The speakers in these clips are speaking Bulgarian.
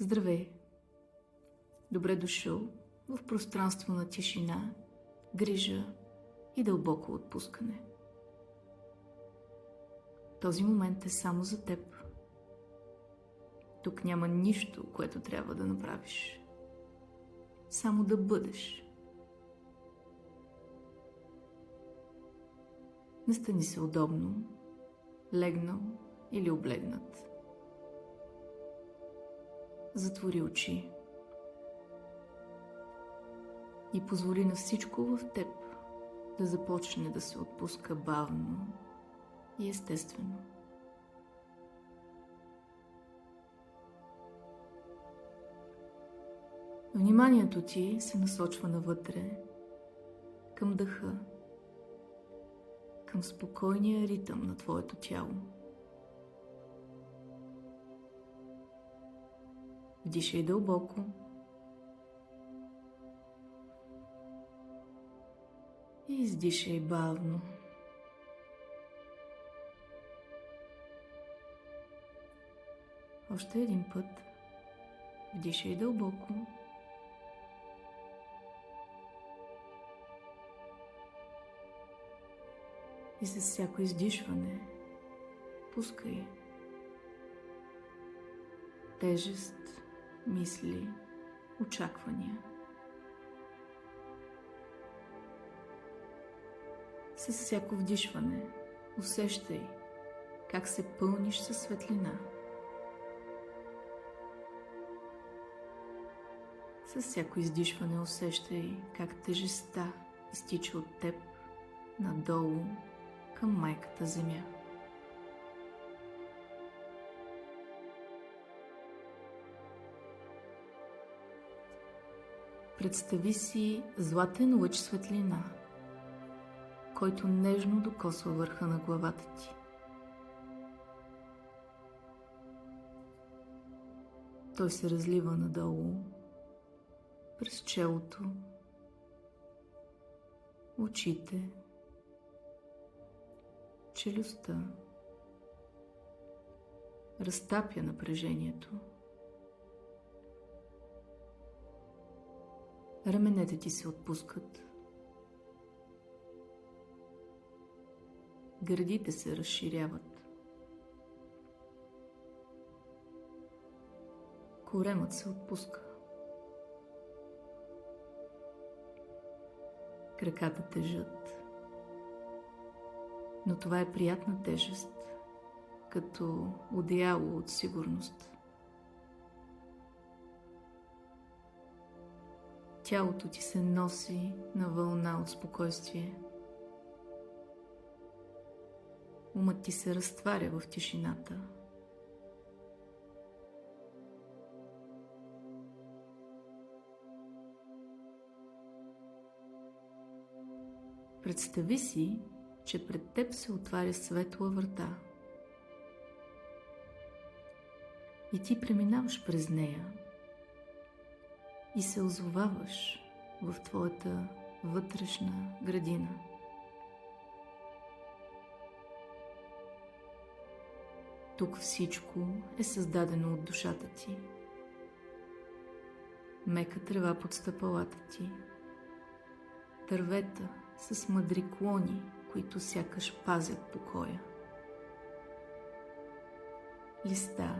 Здравей! Добре дошъл в пространство на тишина, грижа и дълбоко отпускане. Този момент е само за теб. Тук няма нищо, което трябва да направиш. Само да бъдеш. Настани се удобно, легнал или облегнат. Затвори очи и позволи на всичко в теб да започне да се отпуска бавно и естествено. Вниманието ти се насочва навътре, към дъха, към спокойния ритъм на твоето тяло. Вдишай дълбоко и издишай бавно. Още един път. Вдишай дълбоко и с всяко издишване пускай тежест, мисли, очаквания. С всяко вдишване усещай как се пълниш със светлина. С всяко издишване усещай как тежестта изтича от теб надолу към майката Земя. Представи си златен лъч светлина, който нежно докосва върха на главата ти. Той се разлива надолу, през челото, очите, челюстта, разтапя напрежението. Раменете ти се отпускат. Гърдите се разширяват. Коремът се отпуска. Краката тежат. Но това е приятна тежест, като одеяло от сигурност. Тялото ти се носи на вълна от спокойствие. Умът ти се разтваря в тишината. Представи си, че пред теб се отваря светла врата и ти преминаваш през нея и се озоваваш в твоята вътрешна градина. Тук всичко е създадено от душата ти. Мека трева под стъпалата ти, дървета с мъдри клони, които сякаш пазят покоя. Листа,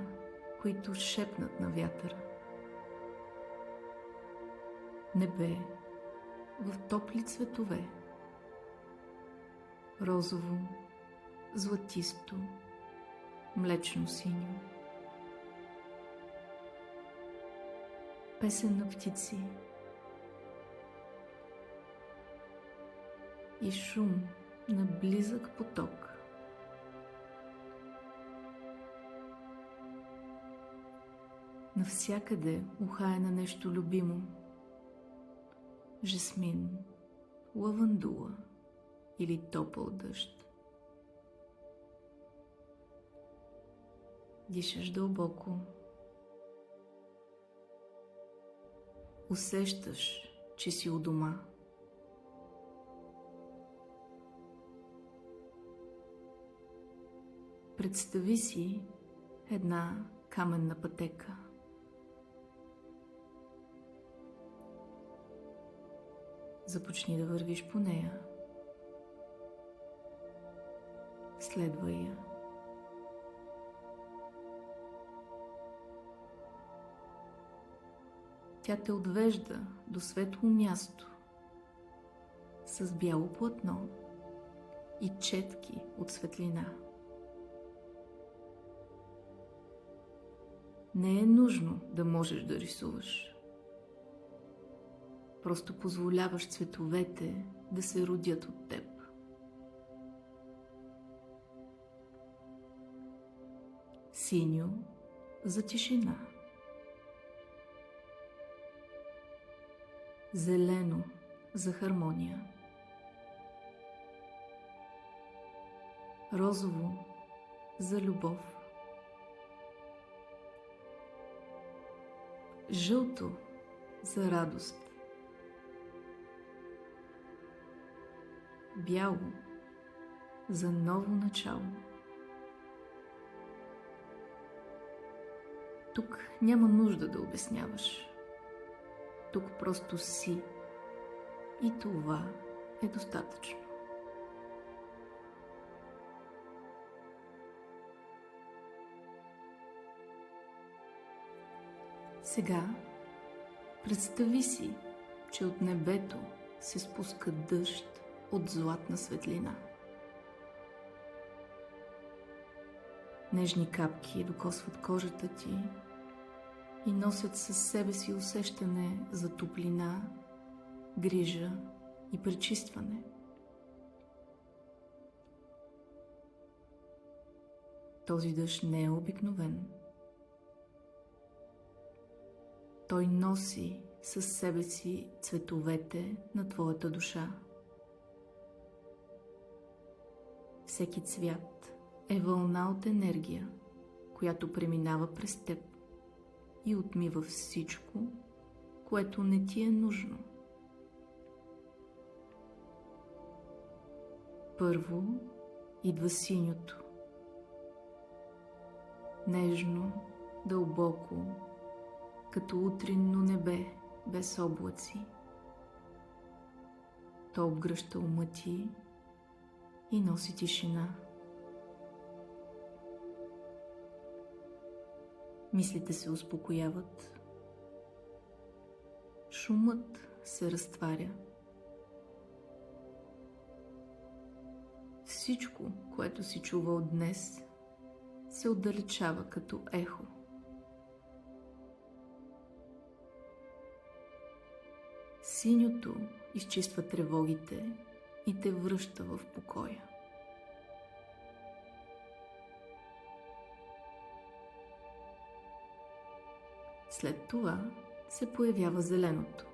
които шепнат на вятъра. Небе в топли цветове. Розово, златисто, млечно синьо. Песен на птици и шум на близък поток. Навсякъде ухае на нещо любимо. Жасмин, лавандула или топъл дъжд. Дишаш дълбоко. Усещаш, че си у дома. Представи си една каменна пътека. Започни да вървиш по нея. Следвай я. Тя те отвежда до светло място с бяло платно и четки от светлина. Не е нужно да можеш да рисуваш. Просто позволяваш цветовете да се родят от теб. Синьо за тишина. Зелено за хармония. Розово за любов. Жълто за радост. Бяло за ново начало. Тук няма нужда да обясняваш. Тук просто си. И това е достатъчно. Сега представи си, че от небето се спуска дъжд от златна светлина. Нежни капки докосват кожата ти и носят със себе си усещане за топлина, грижа и пречистване. Този дъжд не е обикновен. Той носи със себе си цветовете на твоята душа. Всеки цвят е вълна от енергия, която преминава през теб и отмива всичко, което не ти е нужно. Първо идва синьото. Нежно, дълбоко, като утринно небе без облаци. То обгръща ума ти и носи тишина. Мислите се успокояват. Шумът се разтваря. Всичко, което си чувал днес, се отдалечава като ехо. Синьото изчиства тревогите и те връща в покоя. След това се появява зеленото.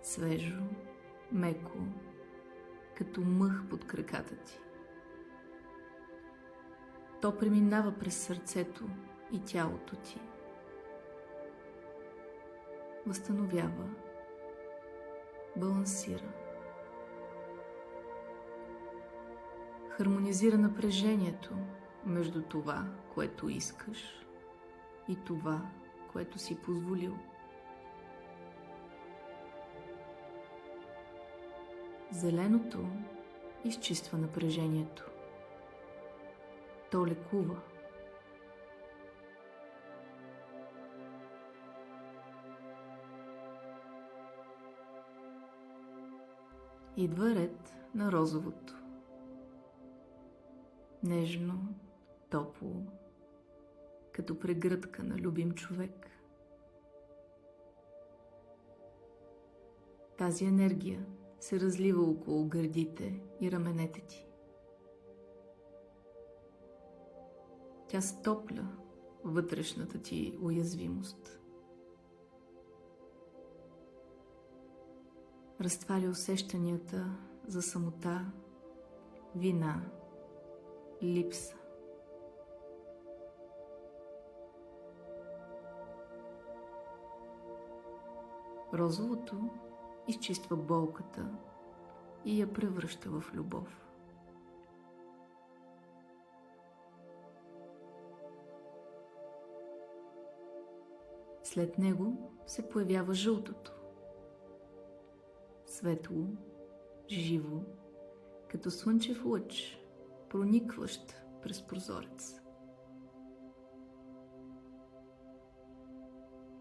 Свежо, меко, като мъх под краката ти. То преминава през сърцето и тялото ти. Възстановява, балансира. Хармонизира напрежението между това, което искаш, и това, което си позволил. Зеленото изчиства напрежението. То лекува. Идва ред на розовото. Нежно, топло, като прегръдка на любим човек. Тази енергия се разлива около гърдите и раменете ти. Тя стопля вътрешната ти уязвимост. Разтваря усещанията за самота, вина, липса. Розовото изчиства болката и я превръща в любов. След него се появява жълтото. светло, живо, като слънчев лъч, проникващ през прозорец.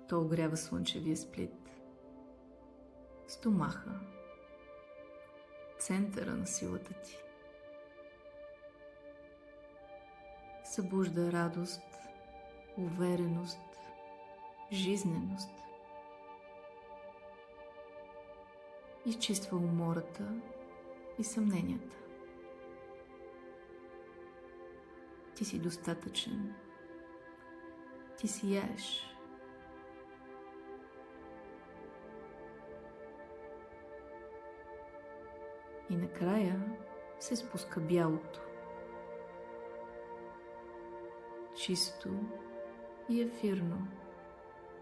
То огрява слънчевия сплит, стомаха, центъра на силата ти. Събужда радост, увереност, жизненост. Изчиства умората и съмненията. Ти си достатъчен. Ти сияеш. И накрая се спуска бялото. Чисто и ефирно,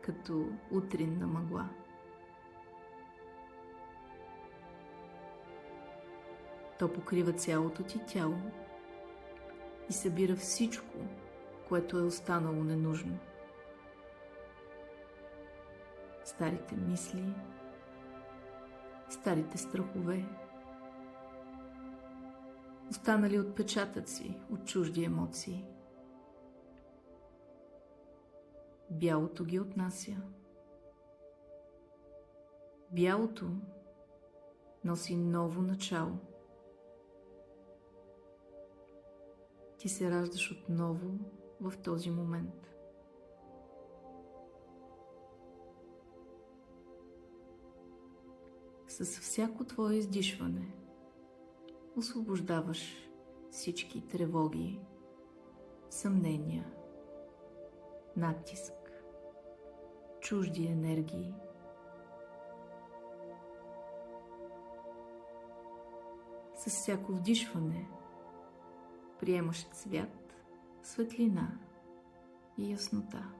като утринна мъгла. То покрива цялото ти тяло и събира всичко, което е останало ненужно. Старите мисли, старите страхове, останали отпечатъци от чужди емоции. Бялото ги отнася. Бялото носи ново начало. Ти се раждаш отново в този момент. С всяко твое издишване освобождаваш всички тревоги, съмнения, натиск, чужди енергии. С всяко вдишване приемаш цвят, светлина и яснота.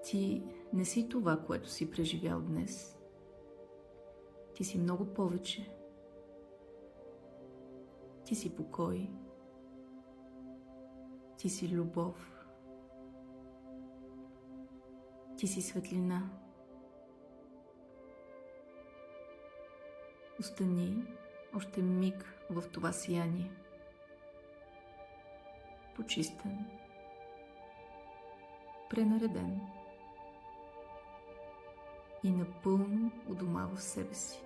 Ти не си това, което си преживял днес. Ти си много повече. Ти си покой. Ти си любов. Ти си светлина. Остани още миг в това сияние. Почистен, пренареден и напълно у дома в себе си.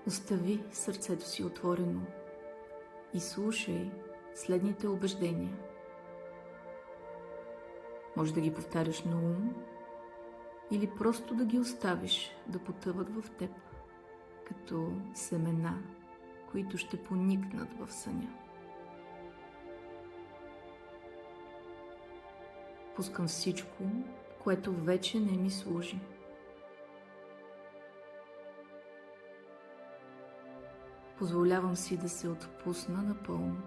Остави сърцето си отворено и слушай следните убеждения. Може да ги повтаряш на ум или просто да ги оставиш да потъват в теб, като семена, които ще поникнат в съня. Пускам всичко, което вече не ми служи. Позволявам си да се отпусна напълно.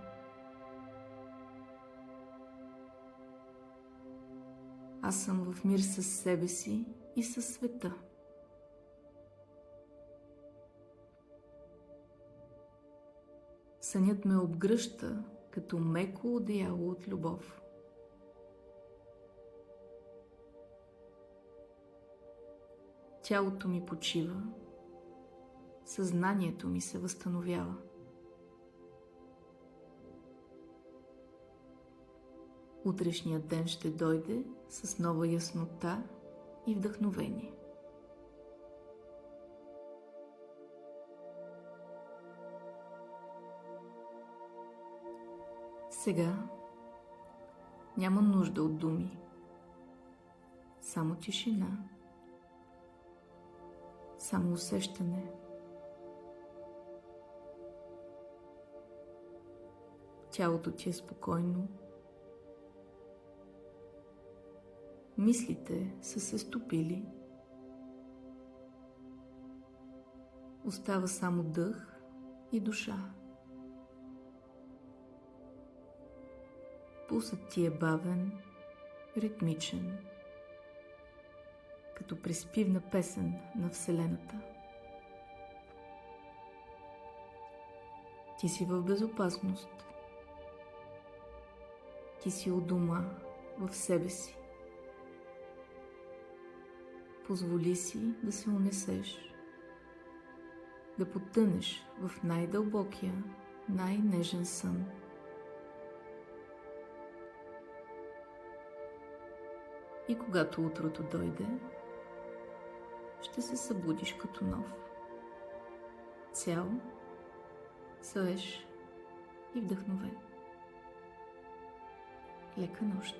Аз съм в мир със себе си и със света. Сънят ме обгръща като меко одеяло от любов. Тялото ми почива, съзнанието ми се възстановява. Утрешният ден ще дойде с нова яснота и вдъхновение. Сега няма нужда от думи, само тишина, само усещане. Тялото ти е спокойно, мислите са се стопили, остава само дъх и душа. Пулсът ти е бавен, ритмичен, като приспивна песен на Вселената. Ти си в безопасност. Ти си у дома в себе си. Позволи си да се унесеш, да потънеш в най-дълбокия, най-нежен сън. И когато утрото дойде, ще се събудиш като нов, цял, свеж и вдъхновен. Лека нощ!